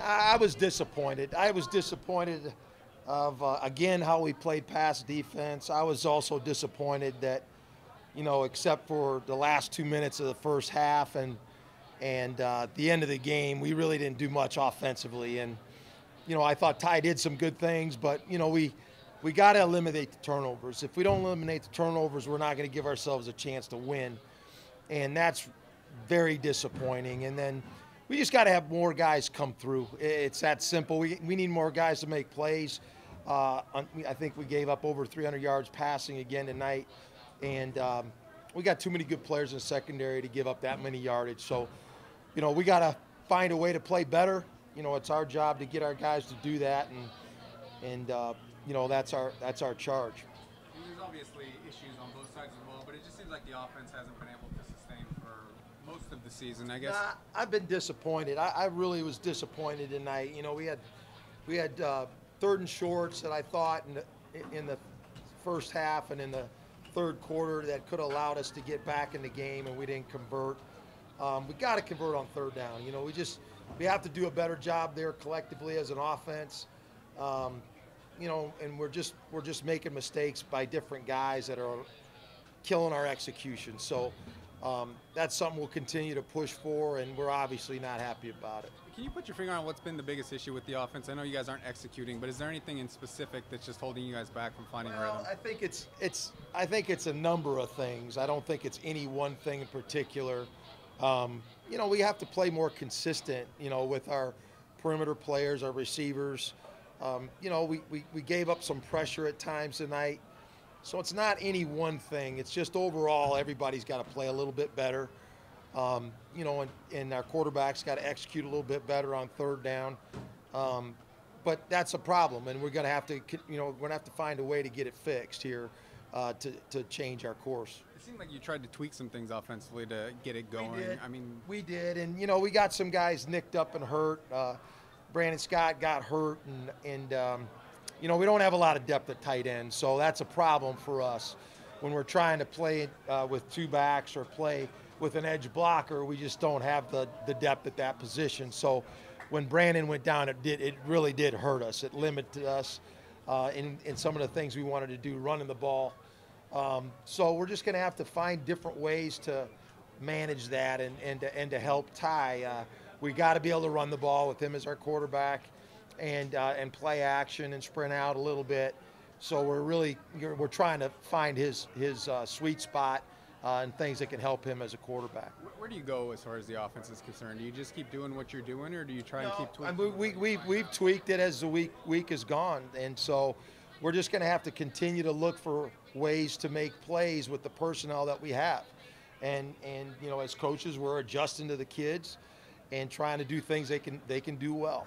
I was disappointed. I was disappointed of, again, how we played pass defense. I was also disappointed that, except for the last 2 minutes of the first half and at the end of the game, we really didn't do much offensively. And, I thought Ty did some good things, but, we got to eliminate the turnovers. If we don't eliminate the turnovers, we're not going to give ourselves a chance to win. And that's very disappointing. And then we just got to have more guys come through. It's that simple. We need more guys to make plays. I think we gave up over 300 yards passing again tonight. And we got too many good players in the secondary to give up that many yardage. So, we got to find a way to play better. It's our job to get our guys to do that. And that's our charge. There's obviously issues on both sides as well, but it just seems like the offense hasn't been able to sustain for most of the season, I guess. I've been disappointed. I really was disappointed tonight. We had third and shorts that I thought in the first half and in the third quarter that could have allowed us to get back in the game, and we didn't convert. We got to convert on third down. We have to do a better job there collectively as an offense. And we're just making mistakes by different guys that are killing our execution. So that's something we'll continue to push for, and we're obviously not happy about it. Can you put your finger on what's been the biggest issue with the offense? I know you guys aren't executing, but is there anything in specific that's just holding you guys back from finding a rhythm? I think it's a number of things. I don't think it's any one thing in particular. We have to play more consistent, with our perimeter players, our receivers. We gave up some pressure at times tonight. So it's not any one thing. It's just overall everybody's got to play a little bit better. And our quarterback's got to execute a little bit better on third down. But that's a problem, and we're going to have to find a way to get it fixed here to change our course. It seemed like you tried to tweak some things offensively to get it going. We did, and we got some guys nicked up and hurt. Brandon Scott got hurt, and we don't have a lot of depth at tight end, so that's a problem for us. When we're trying to play with two backs or play with an edge blocker, we just don't have the depth at that position. So when Brandon went down, it really did hurt us. It limited us in some of the things we wanted to do, running the ball. So we're just going to have to find different ways to manage that and to help Ty. We got to be able to run the ball with him as our quarterback, and play action and sprint out a little bit. So we're trying to find his sweet spot and things that can help him as a quarterback. Where do you go as far as the offense is concerned? Do you just keep doing what you're doing, or do you try and keep tweaking? We've tweaked it as the week has gone, and so we're just going to have to continue to look for ways to make plays with the personnel that we have, and as coaches, we're adjusting to the kids and trying to do things they can do well.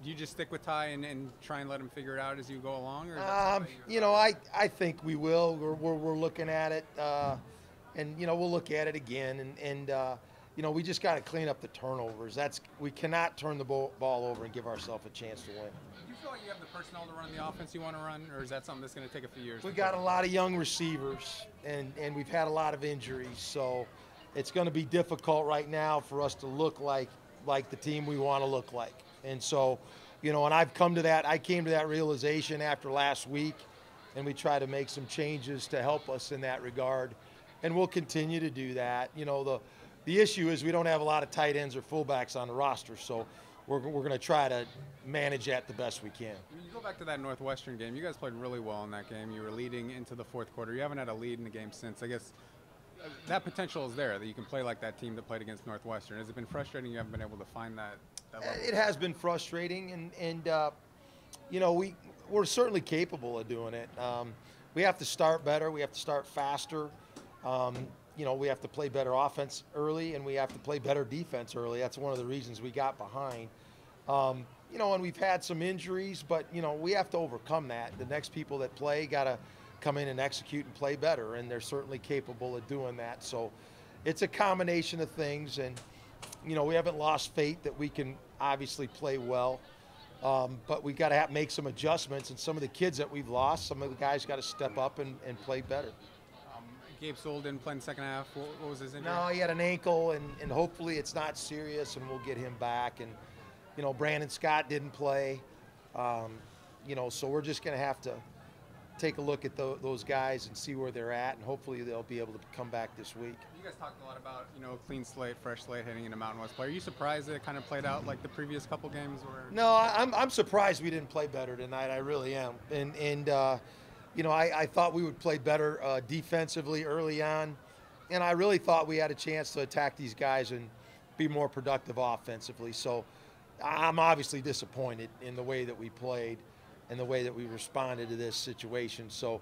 Do you just stick with Ty and try and let him figure it out as you go along? Or I think we will. We're looking at it, and we'll look at it again, and we just got to clean up the turnovers. We cannot turn the ball over and give ourselves a chance to win. Do you feel like you have the personnel to run the offense you want to run, or is that something that's going to take a few years? We got a lot of young receivers, and we've had a lot of injuries, so it's going to be difficult right now for us to look like the team we want to look like. And so, and I came to that realization after last week, and we try to make some changes to help us in that regard, and we'll continue to do that. The issue is we don't have a lot of tight ends or fullbacks on the roster, so we're going to try to manage that the best we can. You go back to that Northwestern game. You guys played really well in that game. You were leading into the fourth quarter. You haven't had a lead in the game since. I guess that potential is there, that you can play like that team that played against Northwestern. Has it been frustrating you haven't been able to find that level? It has been frustrating, and we're certainly capable of doing it. We have to start better. We have to start faster. We have to play better offense early, and we have to play better defense early. That's one of the reasons we got behind. And we've had some injuries, but, we have to overcome that. The next people that play got to come in and execute and play better, and they're certainly capable of doing that. So it's a combination of things, and, we haven't lost faith that we can obviously play well. But we got to make some adjustments, and some of the kids that we've lost, some of the guys got to step up and play better. Gabe Soul didn't play in the second half. What was his injury? No, he had an ankle, and hopefully it's not serious, and we'll get him back. And Brandon Scott didn't play. So we're just going to have to take a look at those guys and see where they're at, and hopefully they'll be able to come back this week. You guys talked a lot about, clean slate, fresh slate heading into Mountain West play. Are you surprised that it kind of played out like the previous couple games? Or? No, I'm surprised we didn't play better tonight. I really am. I thought we would play better defensively early on, and I really thought we had a chance to attack these guys and be more productive offensively. So I'm obviously disappointed in the way that we played and the way that we responded to this situation. So,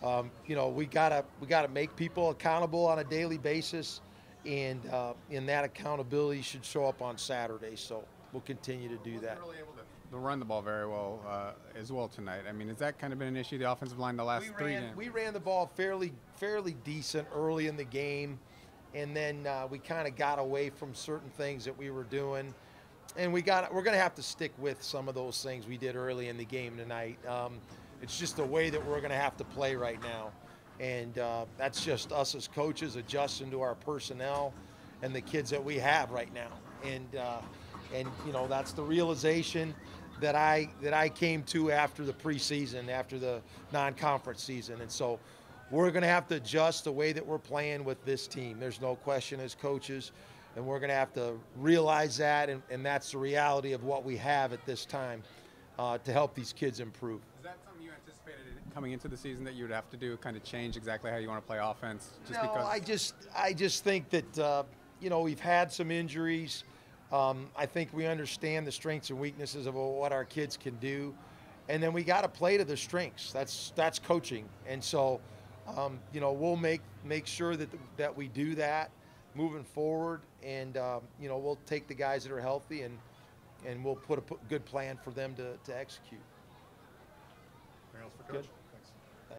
we gotta make people accountable on a daily basis, and that accountability should show up on Saturday. So we'll continue to do that. Really able to run the ball very well as well tonight. I mean, has that kind of been an issue, the offensive line, the last 3 games? We ran the ball fairly decent early in the game, and then we kind of got away from certain things that we were doing. And we're going to have to stick with some of those things we did early in the game tonight. It's just the way that we're going to have to play right now. And that's just us as coaches adjusting to our personnel and the kids that we have right now. And that's the realization that I came to after the preseason, after the non-conference season. And so we're going to have to adjust the way that we're playing with this team. There's no question as coaches. And we're going to have to realize that, and that's the reality of what we have at this time to help these kids improve. Is that something you anticipated coming into the season that you would have to do, kind of change exactly how you want to play offense? I just think that, we've had some injuries. I think we understand the strengths and weaknesses of what our kids can do. And then we got to play to their strengths. That's coaching. And so, we'll make sure that we do that moving forward, and we'll take the guys that are healthy and we'll put a good plan for them to execute. Anything else for Coach? Good.